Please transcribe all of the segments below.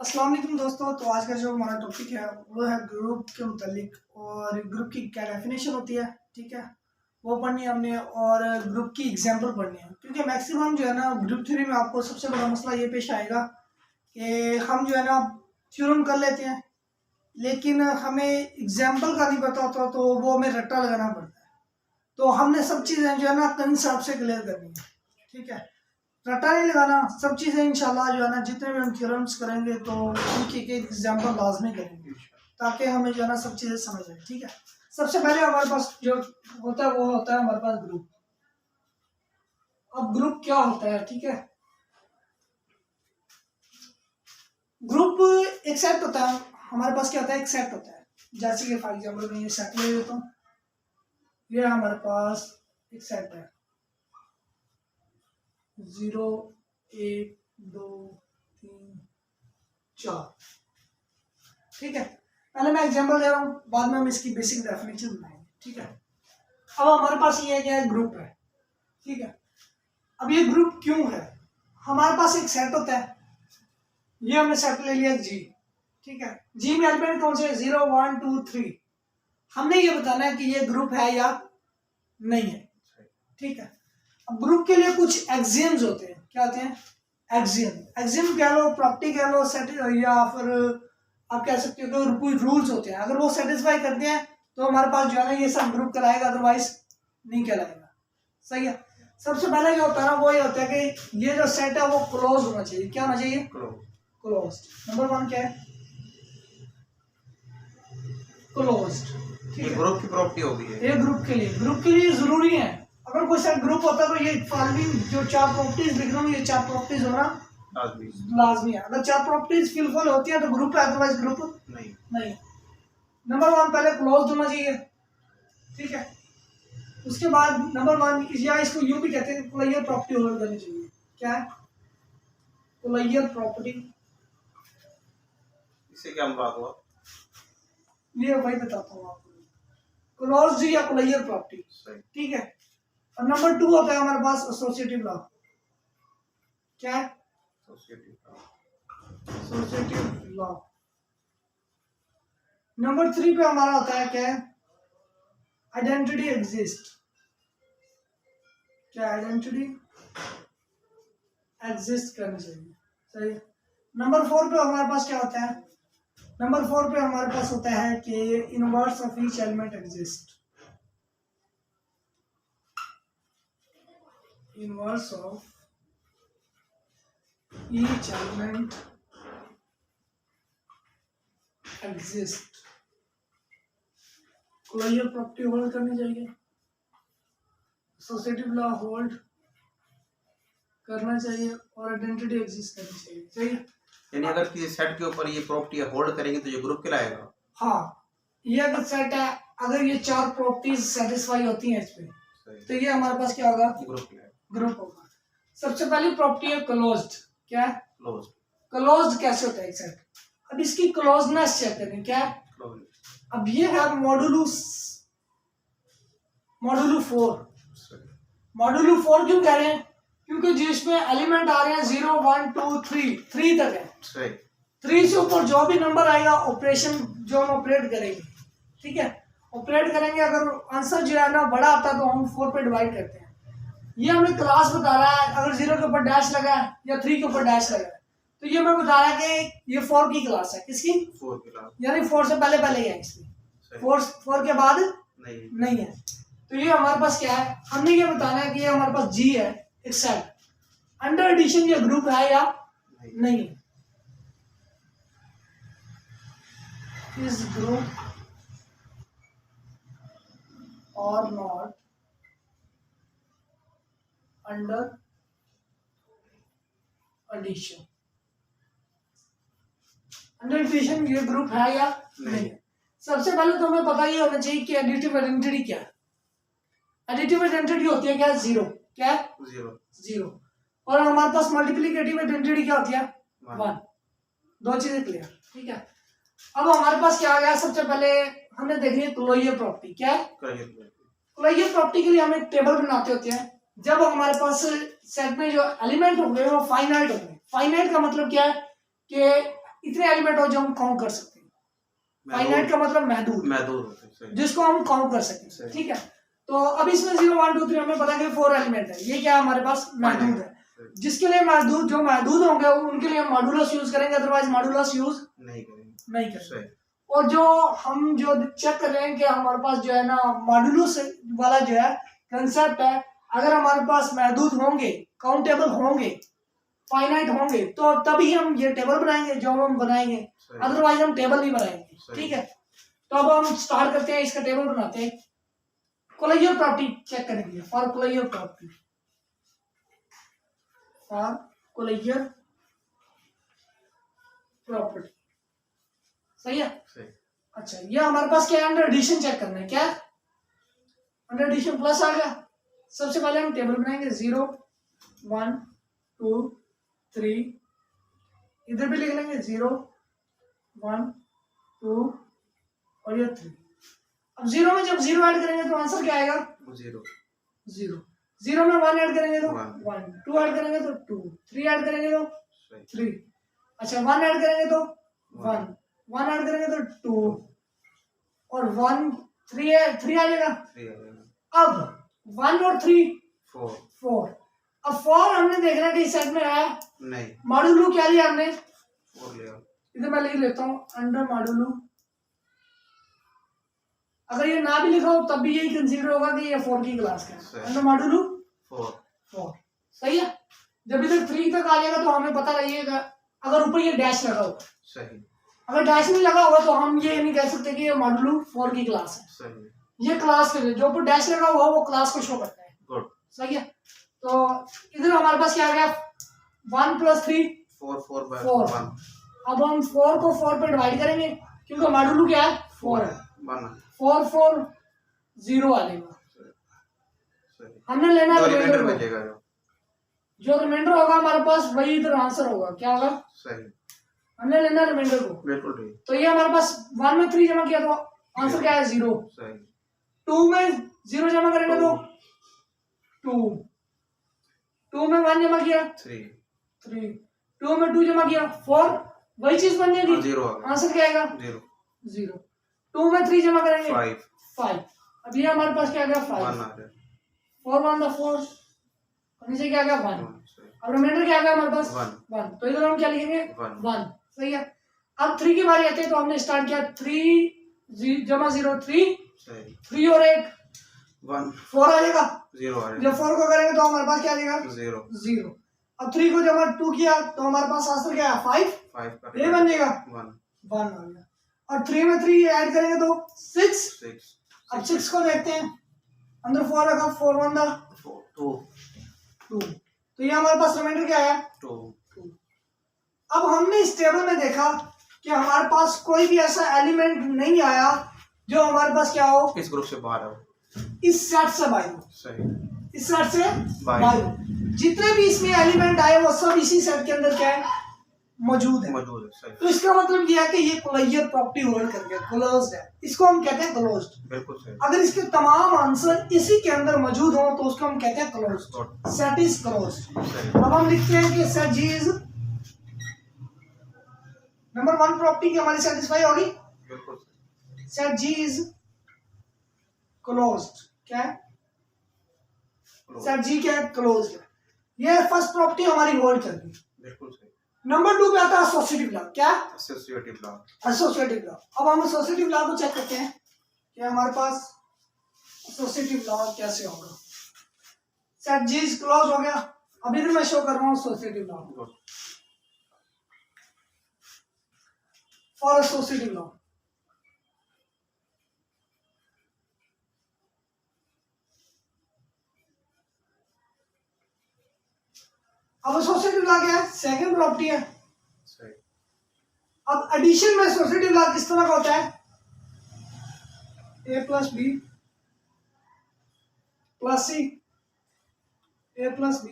अस्सलाम वालेकुम दोस्तों। तो आज का जो हमारा टॉपिक है वो है ग्रुप के मुतालिक और ग्रुप की क्या डेफिनेशन होती है, ठीक है, वो पढ़नी है हमने और ग्रुप की एग्जांपल पढ़नी है। क्योंकि मैक्सिमम जो है ना ग्रुप थ्योरी में आपको सबसे बड़ा मसला ये पेश आएगा कि हम जो है ना थ्योरम कर लेते हैं लेकिन हमें एग्जाम्पल का नहीं पता होता तो वो हमें रट्टा लगाना पड़ता है। तो हमने सब चीज़ें जो है ना कंसेप्ट से क्लियर करनी है, ठीक है, रट्टा नहीं लगाना। सब चीज़ें इंशाल्लाह जो है ना जितने भी हम थ्योरम्स करेंगे तो उनकी एक एग्जाम्पल लाजमी करेंगे ताकि हमें जो है ना सब चीज़ें समझ आए, ठीक है। सबसे पहले हमारे पास जो होता है वो होता है हमारे पास ग्रुप। अब ग्रुप क्या होता है, ठीक है, ग्रुप एक सेट होता है। हमारे पास क्या होता है, एक सेट होता है। जैसे कि फॉर एग्जाम्पल मैं ये सेट ले लेता हूँ, ये हमारे पास एक सेट है 0 1 2 3 4, ठीक है। पहले मैं एग्जांपल दे रहा हूँ, बाद में हम इसकी बेसिक डेफिनेशन बनाएंगे, ठीक है। अब हमारे पास ये क्या है, ग्रुप है, ठीक है। अब ये ग्रुप क्यों है, हमारे पास एक सेट होता है, ये हमने सेट ले लिया जी, ठीक है। जी में एलिमेंट कौन से, 0 1 2 3। हमने ये बताना है कि ये ग्रुप है या नहीं है, ठीक है। अब ग्रुप के लिए कुछ एक्सियम्स होते हैं, क्या होते हैं, एक्सियम। एक्सियम कह लो, प्रॉपर्टी कह लो, सेट, या फिर आप कह सकते हो कि कोई रूल्स होते हैं। अगर वो सेटिस्फाई करते हैं तो हमारे पास जो है ना ये सब ग्रुप कराएगा, अदरवाइज नहीं कहलाएगा, सही है। सबसे पहले जो होता है ना वो ये होता है कि ये जो सेट है वो क्लोज होना चाहिए। क्या होना चाहिए, क्लोज। नंबर 1 क्या है, क्लोज, ठीक है। ग्रुप की प्रॉपर्टी होगी ये ग्रुप के लिए जरूरी है। अगर कोई सेट ग्रुप होता है तो ये फॉलोइंग जो 4 प्रॉपर्टीज लिख रहा हूँ, ये 4 प्रॉपर्टीज होना लाजमी है। अगर 4 प्रॉपर्टीज फुलफिल होती है तो ग्रुप है, अदरवाइज ग्रुप नहीं। नंबर 1 पहले क्लोज होना चाहिए, ठीक है। उसके बाद नंबर 1 या इसको यूं भी कहते हैं, कोलेयर प्रॉपर्टी होल्ड करनी चाहिए। क्या है, कोलेयर प्रॉपर्टी। इससे क्या बात हुआ, ये वही बताता हूँ आपको, क्लोज या कोलेयर प्रॉपर्टी, ठीक है। और नंबर 2 होता है हमारे पास एसोसिएटिव लॉ। क्या है, एसोसिएटिव लॉ। नंबर 3 पे हमारा होता है क्या है, आइडेंटिटी एग्जिस्ट। क्या आइडेंटिटी एग्जिस्ट करनी चाहिए, सही। नंबर 4 पे हमारे पास क्या होता है, नंबर 4 पे हमारे पास होता है कि inverse of each element exist. Inverse of each element exist. Closure property hold करनी चाहिए, एसोसिएटिव लॉ होल्ड करना चाहिए और आइडेंटिटी एग्जिस्ट करनी चाहिए, सही। यानी अगर किसी सेट के ऊपर ये प्रॉपर्टी होल्ड करेंगे तो ये ग्रुप कहलाएगा। हाँ, ये अगर सेट है, अगर ये 4 प्रॉपर्टीज सेटिस्फाई होती हैं इस पे तो ये हमारे पास क्या होगा, ग्रुप होगा। सबसे पहली प्रॉपर्टी है क्लोज्ड। क्या है, क्लोज्ड कैसे होता है एक सेट। अब इसकी क्लोजनेस चेक करें, क्या है, अब ये है मॉडुलो 4 क्यों कह रहे हैं, क्योंकि जिसमें एलिमेंट आ रहे हैं 0 1 2 3 तक है। 3 से ऊपर जो भी नंबर आएगा ऑपरेशन जो हम ऑपरेट करेंगे, ठीक है, ऑपरेट करेंगे। अगर आंसर जो है ना बड़ा आता है तो हम 4 पे डिवाइड करते हैं। ये हमें क्लास बता रहा है, अगर 0 के ऊपर डैश लगा है या 3 के ऊपर डैश लगा है तो ये हमें बता रहा है कि ये 4 की क्लास है। किसकी, 4 की क्लास, यानी 4 से पहले ही है इसकी, 4 के बाद नहीं है। तो ये हमारे पास क्या है, हमने ये बताना है कि ये हमारे पास जी है, एक सेट अंडर एडिशन ये ग्रुप है या नहीं है। इस ग्रुप और not under addition. Under addition ये ग्रुप है या नहीं है। सबसे पहले तो हमें पता ये होना चाहिए कि एडिटिव आइडेंटिटी क्या है। एडिटिव आइडेंटिटी होती है क्या, 0। क्या है, 0। और हमारे पास मल्टीप्लिकेटिव आइडेंटिटी क्या होती है, 1। दो चीजें क्लियर, ठीक है। अब हमारे पास क्या आ गया, सबसे पहले हमने देखनी है क्लोजर प्रॉपर्टी। क्या है, क्लोजर प्रॉपर्टी के लिए हम एक टेबल बनाते होते हैं। जब हमारे पास सेट में जो एलिमेंट होंगे वो फाइनाइट होंगे। फाइनाइट का मतलब क्या है कि इतने एलिमेंट हो जो हम काउंट कर सकते हैं। फाइनाइट का मतलब महदूद, महदूद होते हैं, सही। जिसको हम काउंट कर सकते हैं, सही। ठीक है। तो अब इसमें 0 1 2 3 हमें पता है कि 4 एलिमेंट है, ये क्या है हमारे पास महदूद है। जिसके लिए महदूद, जो महदूद होंगे उनके लिए हम मॉडुलस यूज करेंगे, अदरवाइज मॉडुलस यूज नहीं करेंगे, नहीं करेंगे। सही। और जो हम जो चेक कर रहे हैं कि हमारे पास जो है ना मॉडुलस वाला जो है कंसेप्ट है, अगर हमारे पास महदूद होंगे, काउंटेबल होंगे, फाइनाइट होंगे, तो तभी हम ये टेबल बनाएंगे जो हम बनाएंगे, अदरवाइज हम टेबल नहीं बनाएंगे, ठीक है। तो अब हम स्टार्ट करते हैं, इसका टेबल बनाते हैं। कोलेजियल प्रॉपर्टी चेक करेंगे, फॉर कोलेजियल प्रॉपर्टी, फॉर कोलेजियल प्रॉपर्टी, सही है, सही। अच्छा ये हमारे पास क्या है, अंडर एडिशन चेक करना है, क्या अंडर एडिशन प्लस आ गया। सबसे पहले हम टेबल बनाएंगे 0 1 2 3, इधर भी लिख लेंगे 0 1 2 और ये 3। अब 0 में जब 0 ऐड करेंगे तो आंसर क्या आएगा, 0 0। 0 में 1 ऐड करेंगे तो 1, 1, 2 ऐड करेंगे तो 2, 3 ऐड करेंगे तो सही। 3, अच्छा 1 ऐड करेंगे तो 1, 1 ऐड करेंगे तो 2 और 1 3 है, 3 आ जाएगा। 3 आ जाएगा। अब 1 और 3 4, 4। अब 4 हमने देखना कि इस सेट में है नहीं, मॉड्यूलो क्या लिया हमने, 4 ले आओ। इधर मैं लिख लेता हूँ अंडर मॉड्यूलो। अगर ये ना भी लिखा हो तब भी यही कंसीडर होगा कि ये 4 की क्लास का है, अंडर मॉड्यूलो 4, सही है। जब इधर 3 तक आ जाएगा तो हमें पता रहेगा, अगर ऊपर ये डैश लगा होगा, सही। अगर डैश नहीं लगा होगा तो हम ये नहीं कह सकते कि ये मॉड्यूलो 4 की क्लास है, सही। ये क्लास के जो ऊपर डैश लगा हुआ वो क्लास को शो करता है, गुड, सही है। तो इधर हमारे पास क्या आ गया 1 + 3 4, 4 बाय 4। 1। अब हम 4 को 4 पे डिवाइड करेंगे क्योंकि मॉड्यूलो क्या है 4 है, 4 4 0 आ जाएगा। सही। हमने लेना है रिमाइंडर रिमाइंडर, मिलेगा जो रिमाइंडर होगा हमारे पास वही इधर आंसर होगा, क्या होगा, सही। हमने लेना है रिमाइंडर को, बिल्कुल ठीक, तो ये हमारे पास 1 में 3 जमा किया तो आंसर क्या है 0, सही। 2 में 0 जमा करेंगे तो 2, 2 में 1 जमा किया 3, 3, 2 में 2 जमा किया 4, वही चीज बन जाएगी, 0 आ गया, आंसर क्या आएगा 0, 0। 2 में 3 जमा करेंगे 5, 5, अब ये हमारे पास क्या आ गया 5, 1 आ गया, 4 1 द 4 और नीचे क्या आ गया 1, 1, सही। अब रिमाइंडर क्या आ गया हमारे पास 1, 1, तो इधर हम क्या लिखेंगे 1, 1, सही है। अब 3 की बारी आती है तो हमने स्टार्ट किया 3 जमा 0 3, सही। 3 और 1 1, 4 आ जाएगा, 0 आ जब गया, 4 को करेंगे तो हमारे पास क्या आ जाएगा 0, 0। अब 3 को जमा 2 किया तो हमारे पास आंसर क्या है 5, 5 का ये बन जाएगा 1, 1 आ गया। और 3 में 3 ऐड करेंगे तो 6, 6, अब 6 को देखते हैं, अंदर 4 रखा 4 1 द 2, 2, तो ये हमारे पास रिमाइंडर क्या है 2, 2। अब हमने इस टेबल में देखा कि हमारे पास कोई भी ऐसा एलिमेंट नहीं आया जो हमारे पास क्या हो, इस ग्रुप से बाहर आओ, इस सेट से बाहर हो, सही। इस सेट से बाहर। बाहर हो। जितने भी इसमें एलिमेंट आए वो सब इसी सेट के अंदर क्या है मौजूद है, मौजूद है, सही। तो इसका मतलब ये है कि ये कोलेजियल प्रॉपर्टी होल्ड कर गया, क्लोज्ड है, इसको हम कहते हैं क्लोज्ड। बिल्कुल सही। अगर इसके तमाम आंसर इसी के अंदर मौजूद हो तो उसको हम कहते हैं क्लोज्ड, सेट इज क्लोज्ड। सही। अब हम लिखते हैं कि set G is number 1 property की हमारी सेटिस्फाई होगी, बिल्कुल सही। सेट जी इज क्लोज्ड, क्या है सेट जी क्या है क्लोज्ड है, ये फर्स्ट प्रॉपर्टी हमारी होल्ड कर गई। बिल्कुल सही। नंबर 2 पे आता है एसोसिएटिव लॉ, क्या एसोसिएटिव लॉ, एसोसिएटिव लॉ। अब हम एसोसिएटिव लॉ को चेक करते हैं कि हमारे पास एसोसिएटिव लॉ कैसे होगा। सेट जी इज क्लोज हो गया, अब इधर मैं शो कर रहा हूँ associative law, good, for associative law. अब एसोसिएटिव लॉ क्या है, सेकंड प्रॉपर्टी है। सही। अब एडिशन में एसोसिएटिव लॉ किस तरह का होता है, a + b + c, a + b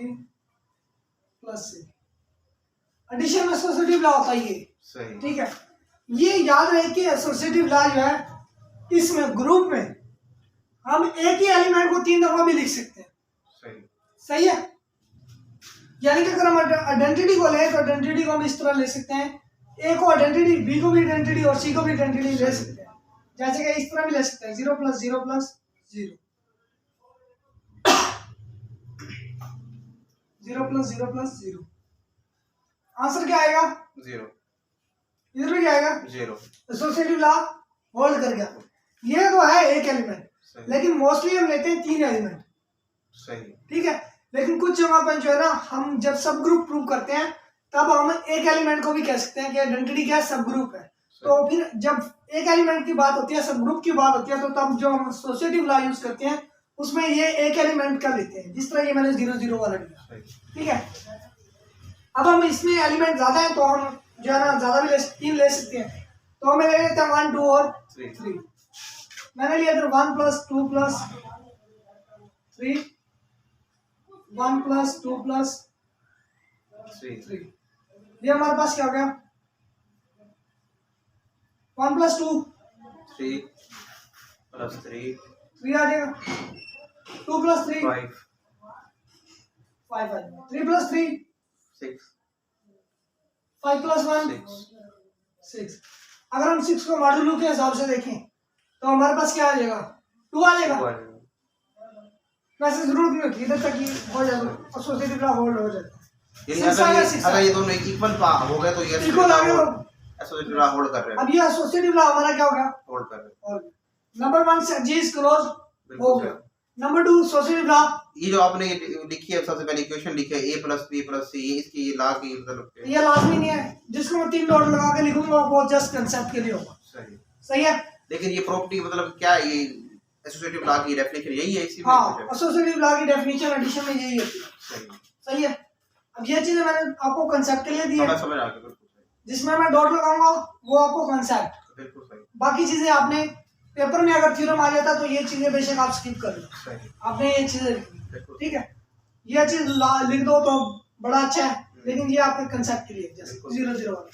+ c, addition में एसोसिएटिव लॉ होता है ये, सही। ठीक है। ये याद रहे कि एसोसिएटिव लॉ जो है इसमें ग्रुप में हम एक ही एलिमेंट को 3 दफा भी लिख सकते हैं, सही। सही है। यानी कि अगर हम आइडेंटिटी को लें तो आइडेंटिटी को हम इस तरह ले सकते हैं, ए को आइडेंटिटी, बी को भी आइडेंटिटी और सी को भी आइडेंटिटी ले सकते हैं। जैसे कि इस तरह भी ले सकते हैं 0 + 0 + 0, 0 + 0 + 0। आंसर क्या आएगा? 0। इधर भी क्या आएगा? 0। एसोसिएटिव लॉ होल्ड कर गया। ये तो है एक एलिमेंट, लेकिन मोस्टली हम लेते हैं 3 एलिमेंट। सही। ठीक है, लेकिन कुछ जगह पर जो है ना, हम जब सब ग्रुप प्रूव करते हैं तब हम एक एलिमेंट को भी कह सकते हैं कि आइडेंटिटी क्या है, सब ग्रुप है। तो फिर जब एक एलिमेंट की बात होती है, सब ग्रुप की बात होती है, तो तब जो हम एसोसिएटिव लॉ यूज करते हैं उसमें ये एक एलिमेंट का लेते हैं, जिस तरह ये मैंने 0 0 वाला लिया। ठीक है, अब हम इसमें एलिमेंट ज्यादा है तो हम जो है ना ज्यादा भी 3 ले सकते हैं। तो हमें ले लेते हैं 1 2 और 3। मैंने लिया था 1 + 2 + 3, 1 + 2 + 3। ये हमारे पास क्या हो गया? 1 + 2 3 + 3 3 आ जाएगा। 2 + 3 5 5 आ जाएगा। 3 + 3 6 5 + 1 6। अगर हम 6 को मॉड्यूलो के हिसाब से देखें तो हमारे पास क्या आ जाएगा? 2 आ जाएगा। वैसे जरूरत नहीं होती इधर तक ही हो जाएगा, एसोसिएटिव लॉ होल्ड हो जाता है। अगर ये दोनों इक्वल हो गए तो ये इक्वल आ गया। एसोसिएटिव लॉ होल्ड कर रहे हैं। अब ये एसोसिएटिव लॉ हमारा क्या हो गया? होल्ड कर रहे हैं। नंबर 1 से जी इज क्लोज हो गया। नंबर 2 एसोसिएटिव लॉ, ये जो आपने लिखी है सबसे पहले इक्वेशन लिखी है a + b + c, इसकी ये लॉ की मतलब ये लाजमी नहीं है, जिसको मैं 3 डॉट लगा के लिखूंगा वो जस्ट कांसेप्ट के लिए होगा। सही है, लेकिन ये प्रॉपर्टी मतलब क्या है? ये एसोसिएटिव लॉ की डेफिनेशन यही है इसी में? हाँ, एसोसिएटिव लॉ की डेफिनेशन एडिशन में यही होती है। सही है, अब ये चीजें मैंने आपको कांसेप्ट के लिए दी है, समझ आ गया। जिसमें मैं डॉट लगाऊंगा वो आपको कांसेप्ट। बिल्कुल सही। बाकी चीजें आपने पेपर में अगर थ्योरम आ जाता तो ये चीजें बेशक आप स्किप कर लो, आपने ये चीजें लिखी। ठीक है, ये चीज लिख दो तो बड़ा अच्छा है, लेकिन ये आपके कांसेप्ट के लिए जैसे 0 0 वाला।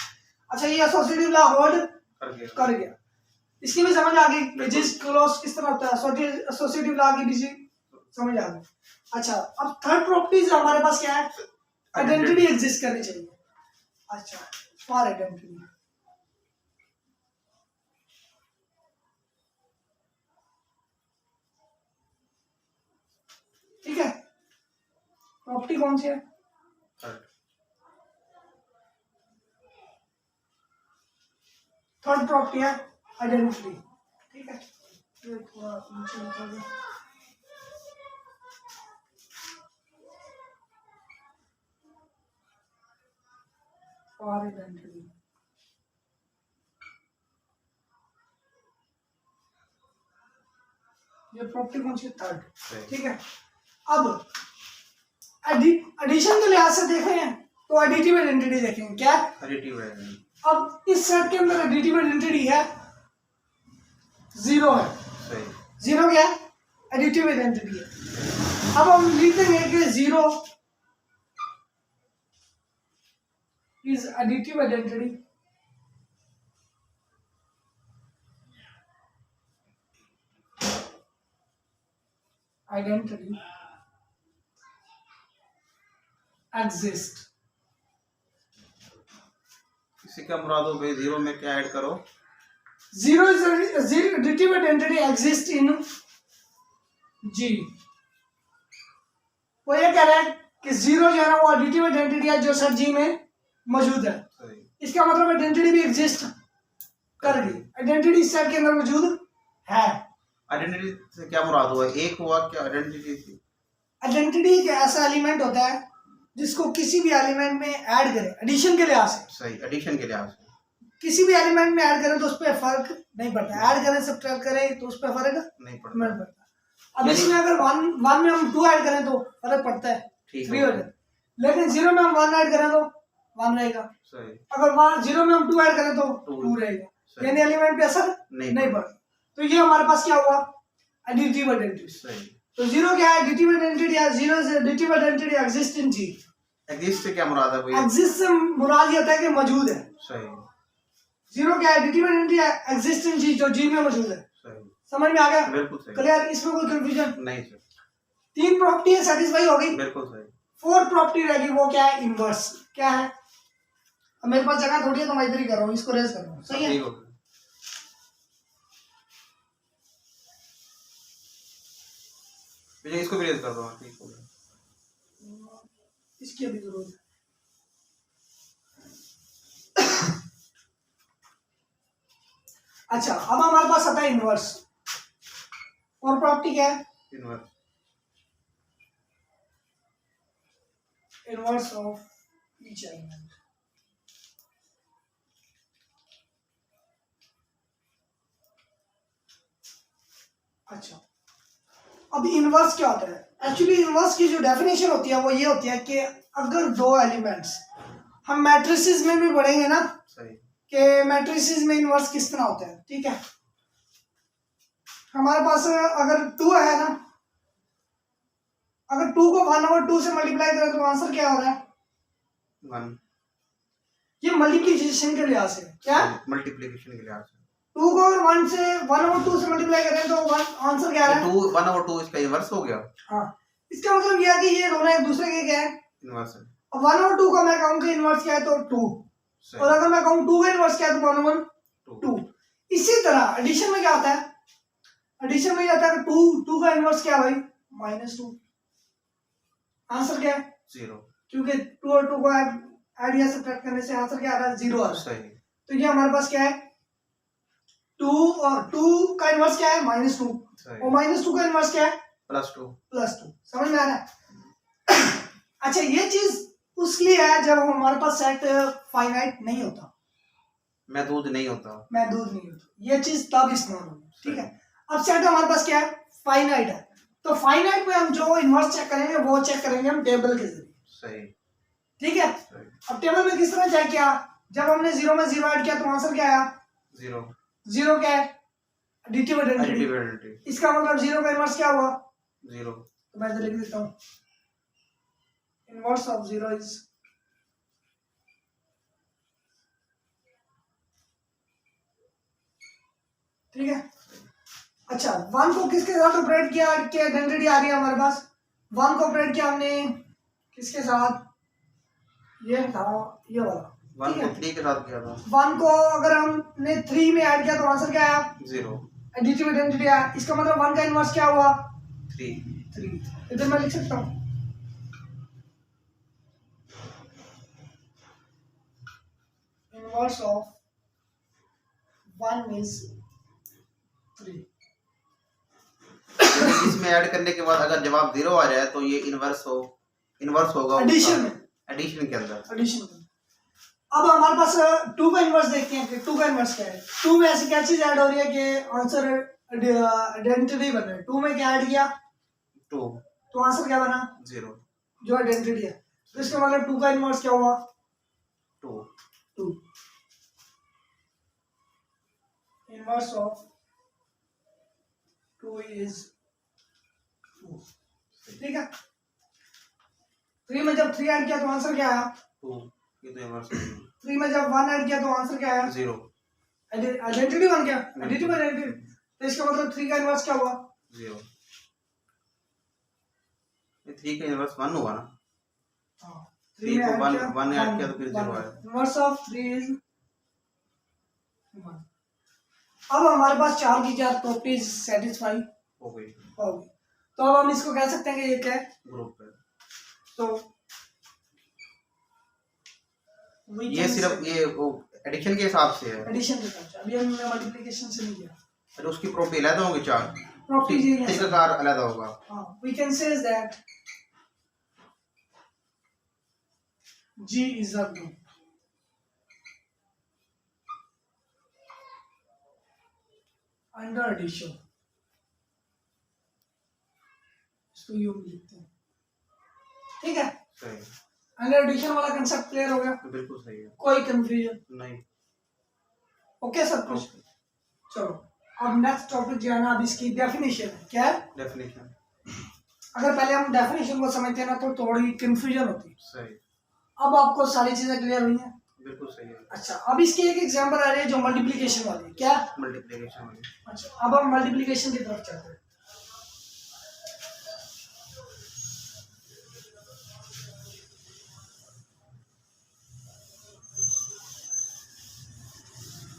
अच्छा, ये एसोसिएटिव लॉ होल्ड कर गया, इसकी भी समझ आ गई, जिस क्लोज किस तरह होता है, एसोसिएटिव लॉ की भी समझ आ गई। अच्छा, अब थर्ड प्रॉपर्टीज हमारे पास क्या है? आइडेंटिटी एग्जिस्ट करनी चाहिए। अच्छा, फॉर आइडेंटिटी ठीक है, प्रॉपर्टी कौन सी है? थर्ड प्रॉपर्टी है आइडेंटिटी। ठीक है, ये थोड़ा नीचे निकल गया। फॉर आइडेंटिटी ये प्रॉपर्टी कौन सी? थर्ड। ठीक है, अब एडिशन के लिहाज से देखें तो एडिटिव आइडेंटिटी देखेंगे। क्या? Additive identity. अब इस सेट के अंदर एडिटिव आइडेंटिटी है 0 है। सही। 0 क्या है? एडिटिव आइडेंटिटी है। अब हम लिख देंगे कि 0 इज एडिटिव आइडेंटिटी एग्जिस्ट। इसी का मुराद हो भाई 0 में क्या ऐड करो? 0 is additive identity exists in G। वो ये कह रहा है कि 0 जो है ना वो additive identity है जो सेट G में मौजूद है। इसका मतलब आइडेंटिटी भी एग्जिस्ट कर गई, आइडेंटिटी सेट के अंदर मौजूद है। आइडेंटिटी से क्या मुराद हुआ? एक हुआ क्या आइडेंटिटी से? आइडेंटिटी एक ऐसा एलिमेंट होता है जिसको किसी भी एलिमेंट में ऐड करें, एडिशन के लिहाज से। सही, एडिशन के लिहाज से किसी भी एलिमेंट में ऐड करें तो उस पर फर्क नहीं पड़ता, ऐड करें सब्ट्रैक्ट करें तो उस पर फर्क नहीं पड़ता। अब इसमें अगर 1 में हम 2 ऐड करें तो फर्क पड़ता है, 3 हो जाता है। लेकिन 0 में हम 1 ऐड करें तो 1 रहेगा। अगर 0 में हम 2 ऐड करें तो 2 रहेगा, यानी एलिमेंट पे असर नहीं पड़ता। तो ये हमारे पास क्या हुआ? Additive identity. तो 0 क्या है? एडिटिव आइडेंटिटी है। 0 is additive identity exist in G. Exist से क्या मुराद है भाई? एग्जिस्ट से मुराद ये होता है कि मौजूद है। सही। 0 क्या है? एडिटिव आइडेंटिटी एग्जिस्ट इन जी, जो जी में मौजूद है। सही। समझ में आ गया? बिल्कुल सही। क्लियर? इसमें कोई कंफ्यूजन नहीं सर। 3 प्रॉपर्टी सेटिस्फाई हो गई। बिल्कुल सही। 4th प्रॉपर्टी रहेगी, वो क्या है? इनवर्स। क्या है? अब मेरे पास जगह थोड़ी है तो मैं इधर ही कर रहा हूँ, इसको रेज कर रहा हूँ, सही है। ठीक हो गया। मुझे इसको भी रेज कर दो, ठीक हो गया। इसकी अभी जरूरत है। अच्छा, अब हमारे पास आता है इनवर्स, और प्रॉपर्टी क्या है? Inverse inverse of each element. अच्छा, अब इनवर्स क्या होता है? एक्चुअली इनवर्स की जो डेफिनेशन होती है वो ये होती है कि अगर दो एलिमेंट्स, हम मैट्रिसेस में भी पढ़ेंगे ना सही कि मैट्रिसेस में इनवर्स किस तरह होता है, ठीक है। हमारे पास अगर 2 है ना, अगर 2 को 1/2 से मल्टीप्लाई करें तो आंसर क्या हो रहा है? 1 ये मल्टीप्लिकेशन के लिहाज से क्या, मल्टीप्लिकेशन के लिहाज से 2 को अगर 1/2 से मल्टीप्लाई करें तो आंसर क्या है? 2 1/2 इसका इनवर्स हो गया। हाँ, इसका मतलब यह है कि ये दोनों एक दूसरे के क्या है? इनवर्स है। अब 1/2 का मैं कहूँ कि इनवर्स क्या है तो 2, और अगर मैं कहूँ 2 का इनवर्स क्या है तो 1/2। इसी तरह एडिशन में क्या होता है? एडिशन में ये आता है कि 2 का इनवर्स क्या है भाई? -2। आंसर क्या है? 0, क्योंकि 2 और 2 को ऐड या सब्ट्रैक्ट करने से आंसर क्या आ रहा है? 0 आ रहा है। सही। तो ये हमारे पास क्या है? 2 और 2 का इनवर्स क्या है? -2, और -2 का इनवर्स क्या है? +2। समझ में आ रहा है? अच्छा, ये चीज उसके लिए है जब हमारे पास सेट फाइनाइट नहीं होता, महदूद नहीं होता। ये चीज तब इस्तेमाल होगी, ठीक है। अब सेट हमारे पास क्या है? फाइनाइट है, तो फाइनाइट में हम जो इनवर्स चेक करेंगे वो चेक करेंगे हम टेबल के जरिए, सही, ठीक है। सही। अब टेबल में किस तरह चेक किया? जब हमने 0 में 0 ऐड किया तो आंसर क्या आया? 0 क्या है? Additive identity. इसका मतलब 0 का इनवर्स क्या हुआ? 0। तो मैं इधर लिख देता हूँ, इनवर्स ऑफ 0 इज ठीक है। अच्छा, 1 को किसके साथ ऑपरेट किया कि आइडेंटिटी आ रही है हमारे पास? 1 को ऑपरेट किया हमने किसके साथ? ये था ये वाला, 1 को 3 के साथ किया था। 1 को अगर हमने 3 में ऐड किया तो आंसर क्या आया? 0। एडिटिव आइडेंटिटी आया। इसका मतलब 1 का इनवर्स क्या हुआ? 3। इधर मैं लिख सकता हूँ, इनवर्स ऑफ 1 इज 3। इसमें ऐड करने के बाद अगर जवाब 0 आ जाए तो ये इनवर्स होगा एडिशन के अंदर। अब हमारे पास 2 का इनवर्स देखते हैं कि 2 का इनवर्स क्या है। 2 में ऐसी क्या चीज ऐड हो रही है कि आंसर आइडेंटिटी बन रहा है। 2 में क्या ऐड किया? 2, तो आंसर क्या बना? 0, जो आइडेंटिटी है। तो इसका मतलब 2 का इनवर्स क्या हुआ? 2। इनवर्स ऑफ 2 इज 2, ठीक है। 3 में जब 3 ऐड किया तो आंसर क्या आया? 2। ये तो इनवर्स 3 में जब 1 ऐड किया तो आंसर क्या आया? 0। आइडेंटिटी बन गया, एडिटिव आइडेंटिटी। तो इसका मतलब 3 का इनवर्स क्या हुआ? 0। ये 3 का इनवर्स 1 हुआ ना? हां, 3 को 1 ऐड किया तो फिर 0 आया। Inverse of 3 is 1। अब हमारे पास 4 की 4 प्रॉपर्टीज सेटिस्फाई हो गई। तो अब हम इसको कह सकते हैं कि ये क्या है? ग्रुप है। तो ये सिर्फ ये एडिशन के हिसाब से है। एडिशन के हिसाब से, अभी हमने मल्टीप्लिकेशन से नहीं किया। और उसकी प्रॉपर्टी अलग होंगी 4 प्रॉपर्टीज ये है, तरीकाकार अलग होगा। हां, we can say that G is a group under addition। इसको यूं लिखते हैं, ठीक है। सही, अंडर एडिशन वाला कांसेप्ट क्लियर हो गया? बिल्कुल सही है। कोई कंफ्यूजन नहीं? ओके सब कुछ। चलो अब नेक्स्ट टॉपिक जो है ना, अब इसकी डेफिनेशन है। क्या है डेफिनेशन? अगर पहले हम डेफिनेशन को समझते हैं ना तो थोड़ी कंफ्यूजन होती। सही। अब आपको सारी चीजें क्लियर हुई हैं? बिल्कुल सही है। अच्छा, अब इसकी एक एग्जांपल आ रही है जो मल्टीप्लिकेशन वाली है। क्या? मल्टीप्लिकेशन वाली। अच्छा, अब हम मल्टीप्लिकेशन की तरफ चलते हैं।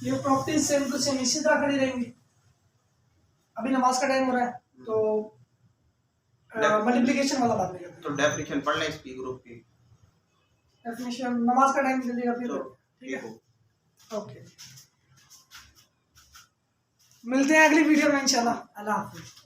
ये प्रॉपर्टीज सेम टू सेम इसी तरह खड़ी रहेंगी। अभी नमाज का टाइम हो रहा है तो मल्टीप्लिकेशन वाला बात नहीं करते। तो डेफिनेशन पढ़ लें इसकी ग्रुप की। डेफिनेशन नमाज का टाइम चलेगा फिर। तो ठीक है, ओके, मिलते हैं अगली वीडियो में इंशाल्लाह। अल्लाह हाफिज़।